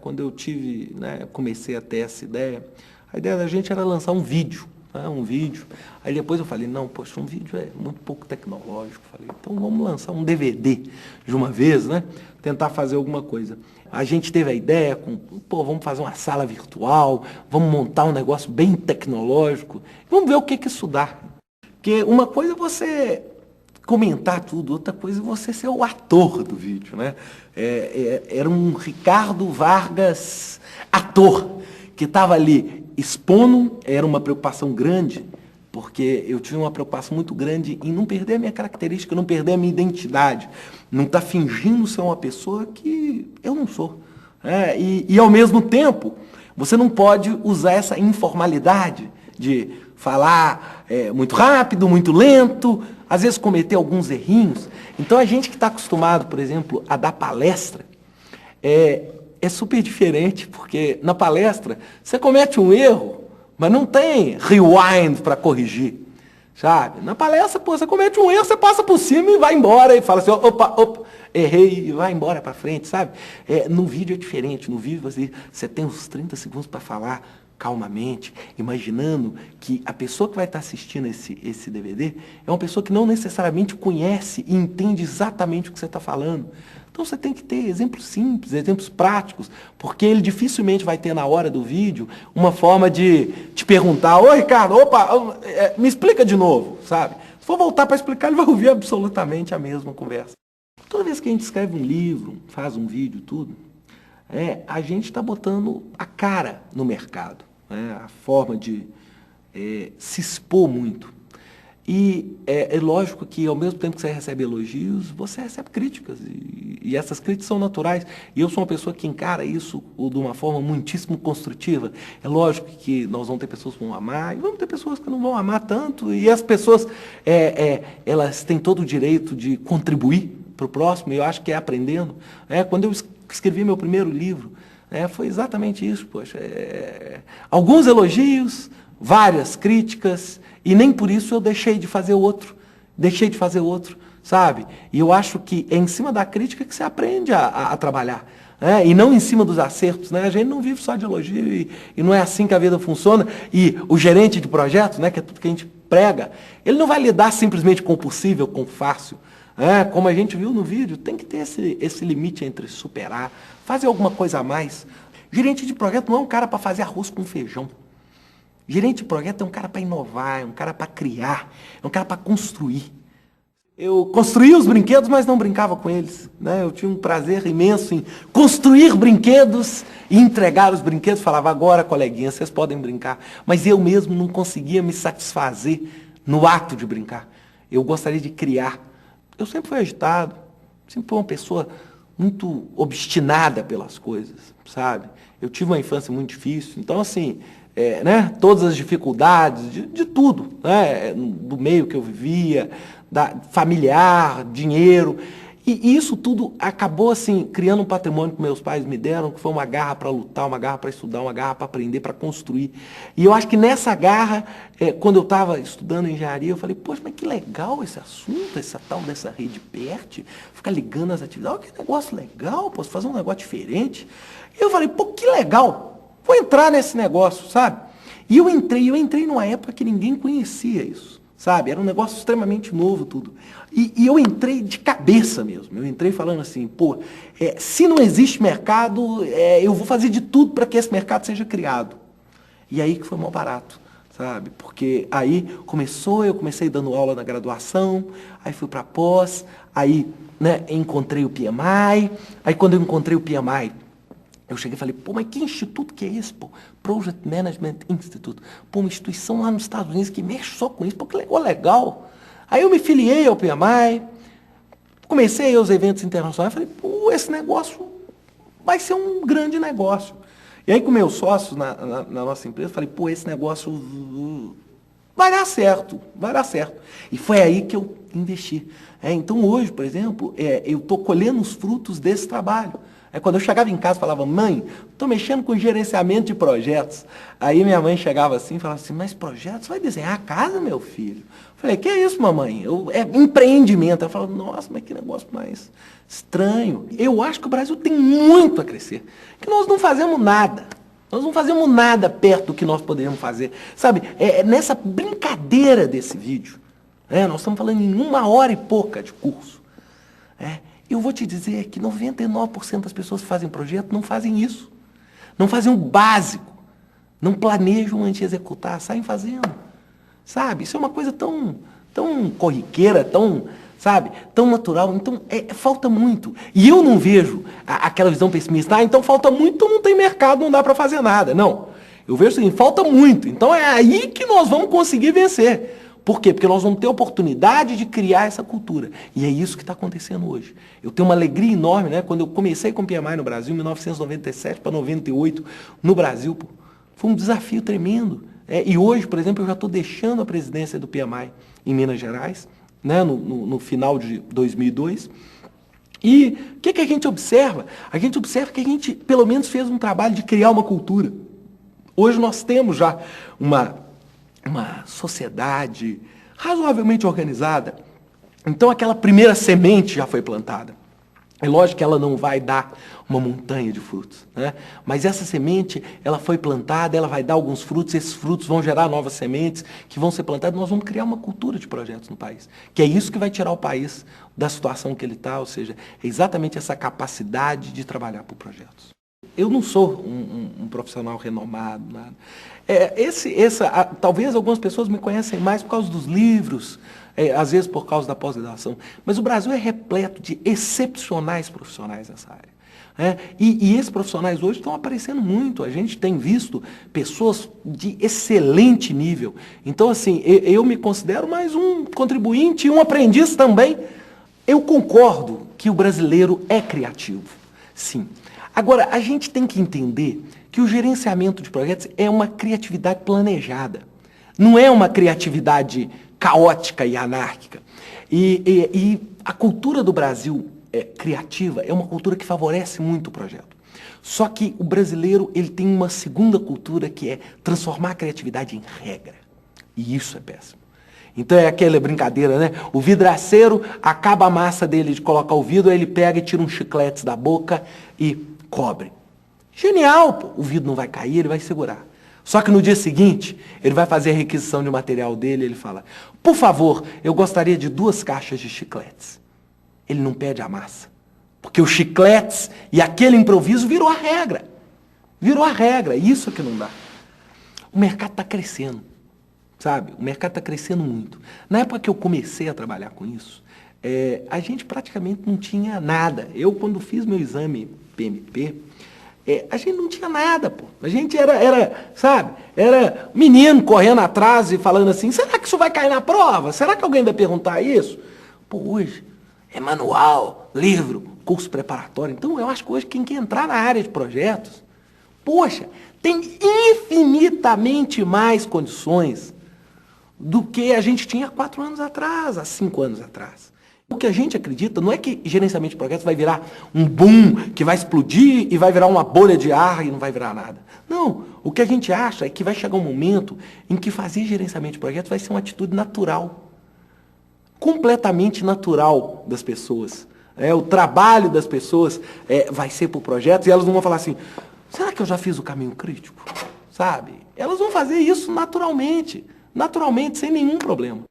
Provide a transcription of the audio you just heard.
quando eu tive, né, comecei a ter essa ideia, a ideia da gente era lançar um vídeo. Um vídeo. Aí depois eu falei, não, poxa, um vídeo é muito pouco tecnológico. Falei, então vamos lançar um DVD de uma vez, né? Tentar fazer alguma coisa. A gente teve a ideia, vamos fazer uma sala virtual, vamos montar um negócio bem tecnológico, vamos ver o que isso dá. Porque uma coisa é você comentar tudo, outra coisa é você ser o ator do vídeo, né? Era um Ricardo Vargas ator, que estava ali expondo, era uma preocupação grande, porque eu tive uma preocupação muito grande em não perder a minha característica, não perder a minha identidade, não estar fingindo ser uma pessoa que eu não sou. E ao mesmo tempo, você não pode usar essa informalidade de falar muito rápido, muito lento, às vezes cometer alguns errinhos. Então a gente que está acostumado, por exemplo, a dar palestra, é super diferente, porque na palestra você comete um erro, mas não tem rewind para corrigir, sabe? Na palestra, você comete um erro, você passa por cima e vai embora, e fala assim, opa, errei, e vai embora para frente, sabe? No vídeo é diferente, no vídeo você tem uns 30 segundos para falar calmamente, imaginando que a pessoa que vai estar assistindo esse DVD é uma pessoa que não necessariamente conhece e entende exatamente o que você está falando. Então você tem que ter exemplos simples, exemplos práticos, porque ele dificilmente vai ter na hora do vídeo uma forma de te perguntar, ô Ricardo, me explica de novo, sabe? Se for voltar para explicar, ele vai ouvir absolutamente a mesma conversa. Toda vez que a gente escreve um livro, faz um vídeo, tudo, a gente está botando a cara no mercado, a forma de se expor muito. E é lógico que, ao mesmo tempo que você recebe elogios, você recebe críticas. E essas críticas são naturais. E eu sou uma pessoa que encara isso de uma forma muitíssimo construtiva. É lógico que nós vamos ter pessoas que vão amar, e vamos ter pessoas que não vão amar tanto. E as pessoas, elas têm todo o direito de contribuir para o próximo, e eu acho que é aprendendo. Quando eu escrevi meu primeiro livro, foi exatamente isso. Poxa, alguns elogios, várias críticas, e nem por isso eu deixei de fazer outro, sabe? E eu acho que é em cima da crítica que você aprende a trabalhar, e não em cima dos acertos, né? A gente não vive só de elogio, e não é assim que a vida funciona. E o gerente de projetos, que é tudo que a gente prega, ele não vai lidar simplesmente com o possível, com o fácil. Como a gente viu no vídeo, tem que ter esse limite entre superar, fazer alguma coisa a mais. Gerente de projeto não é um cara para fazer arroz com feijão. Gerente de projeto é um cara para inovar, é um cara para criar, é um cara para construir. Eu construía os brinquedos, mas não brincava com eles, né? Eu tinha um prazer imenso em construir brinquedos e entregar os brinquedos. Falava, agora, coleguinha, vocês podem brincar. Mas eu mesmo não conseguia me satisfazer no ato de brincar. Eu gostaria de criar. Eu sempre fui agitado, sempre fui uma pessoa muito obstinada pelas coisas, sabe? Eu tive uma infância muito difícil, então assim, todas as dificuldades, de tudo, do meio que eu vivia, familiar, dinheiro, e isso tudo acabou assim, criando um patrimônio que meus pais me deram, que foi uma garra para lutar, uma garra para estudar, uma garra para aprender, para construir. E eu acho que nessa garra, quando eu estava estudando engenharia, eu falei, poxa, mas que legal esse assunto, essa tal dessa rede PERT, ficar ligando as atividades, que negócio legal, posso fazer um negócio diferente. E eu falei, pô, que legal, vou entrar nesse negócio, sabe? E eu entrei numa época que ninguém conhecia isso, sabe? Era um negócio extremamente novo tudo. E eu entrei de cabeça mesmo, eu entrei falando assim, pô, se não existe mercado, eu vou fazer de tudo para que esse mercado seja criado. E aí que foi mal barato, sabe? Porque aí eu comecei dando aula na graduação, aí fui para pós, aí encontrei o PMI, aí quando eu encontrei o PMI, eu cheguei e falei, pô, mas que instituto que é esse, pô? Project Management Institute. Pô, uma instituição lá nos Estados Unidos que mexe só com isso, pô, que legal. Aí eu me filiei ao PMI, comecei a ir aos eventos internacionais, falei, pô, esse negócio vai ser um grande negócio. E aí com meus sócios na nossa empresa, falei, pô, esse negócio vai dar certo, vai dar certo. E foi aí que eu investi. Então hoje, por exemplo, eu estou colhendo os frutos desse trabalho. Aí quando eu chegava em casa, falava, mãe, estou mexendo com gerenciamento de projetos. Aí minha mãe chegava assim e falava assim, mas projetos? Você vai desenhar a casa, meu filho? Eu falei, que é isso, mamãe? É empreendimento. Ela falava, nossa, mas que negócio mais estranho. Eu acho que o Brasil tem muito a crescer, que nós não fazemos nada. Nós não fazemos nada perto do que nós poderíamos fazer. Sabe, nessa brincadeira desse vídeo, nós estamos falando em 1 hora e pouca de curso. Eu vou te dizer que 99% das pessoas que fazem projeto não fazem isso. Não fazem o básico. Não planejam antes de executar, saem fazendo. Sabe, isso é uma coisa tão corriqueira, tão natural. Então, falta muito. E eu não vejo aquela visão pessimista, então falta muito, então não tem mercado, não dá para fazer nada. Não. Eu vejo o seguinte, falta muito. Então é aí que nós vamos conseguir vencer. Por quê? Porque nós vamos ter oportunidade de criar essa cultura. E é isso que está acontecendo hoje. Eu tenho uma alegria enorme, né? Quando eu comecei com o PMI no Brasil, em 1997 para 98, no Brasil, foi um desafio tremendo. E hoje, por exemplo, eu já estou deixando a presidência do PMI em Minas Gerais, né? no final de 2002. E o que a gente observa? A gente observa que a gente, pelo menos, fez um trabalho de criar uma cultura. Hoje nós temos já uma sociedade razoavelmente organizada. Então aquela primeira semente já foi plantada. É lógico que ela não vai dar uma montanha de frutos, né? Mas essa semente, ela foi plantada, ela vai dar alguns frutos, esses frutos vão gerar novas sementes que vão ser plantadas, nós vamos criar uma cultura de projetos no país. Que é isso que vai tirar o país da situação que ele está, ou seja, é exatamente essa capacidade de trabalhar por projetos. Eu não sou um profissional renomado, nada. Talvez algumas pessoas me conhecem mais por causa dos livros, às vezes por causa da pós-graduação, mas o Brasil é repleto de excepcionais profissionais nessa área. E esses profissionais hoje estão aparecendo muito, a gente tem visto pessoas de excelente nível. Então, assim, eu me considero mais um contribuinte e um aprendiz também. Eu concordo que o brasileiro é criativo, sim. Agora, a gente tem que entender que o gerenciamento de projetos é uma criatividade planejada. Não é uma criatividade caótica e anárquica. E a cultura do Brasil criativa é uma cultura que favorece muito o projeto. Só que o brasileiro ele tem uma segunda cultura que é transformar a criatividade em regra. E isso é péssimo. Então é aquela brincadeira, né? O vidraceiro acaba a massa dele de colocar o vidro, aí ele pega e tira uns chicletes da boca e cobre. Genial, pô. O vidro não vai cair, ele vai segurar. Só que no dia seguinte, ele vai fazer a requisição de material dele, ele fala, por favor, eu gostaria de 2 caixas de chicletes. Ele não pede a massa. Porque os chicletes e aquele improviso virou a regra. Virou a regra, isso que não dá. O mercado está crescendo, sabe? O mercado está crescendo muito. Na época que eu comecei a trabalhar com isso, a gente praticamente não tinha nada. Eu, quando fiz meu exame PMP, a gente não tinha nada, pô. A gente era menino correndo atrás e falando assim, será que isso vai cair na prova? Será que alguém vai perguntar isso? Pô, hoje é manual, livro, curso preparatório. Então, eu acho que hoje quem quer entrar na área de projetos, poxa, tem infinitamente mais condições do que a gente tinha há 4 anos atrás, há 5 anos atrás. O que a gente acredita não é que gerenciamento de projetos vai virar um boom, que vai explodir e vai virar uma bolha de ar e não vai virar nada. Não, o que a gente acha é que vai chegar um momento em que fazer gerenciamento de projetos vai ser uma atitude natural. Completamente natural das pessoas. O trabalho das pessoas vai ser por projetos e elas não vão falar assim, será que eu já fiz o caminho crítico? Sabe? Elas vão fazer isso naturalmente, sem nenhum problema.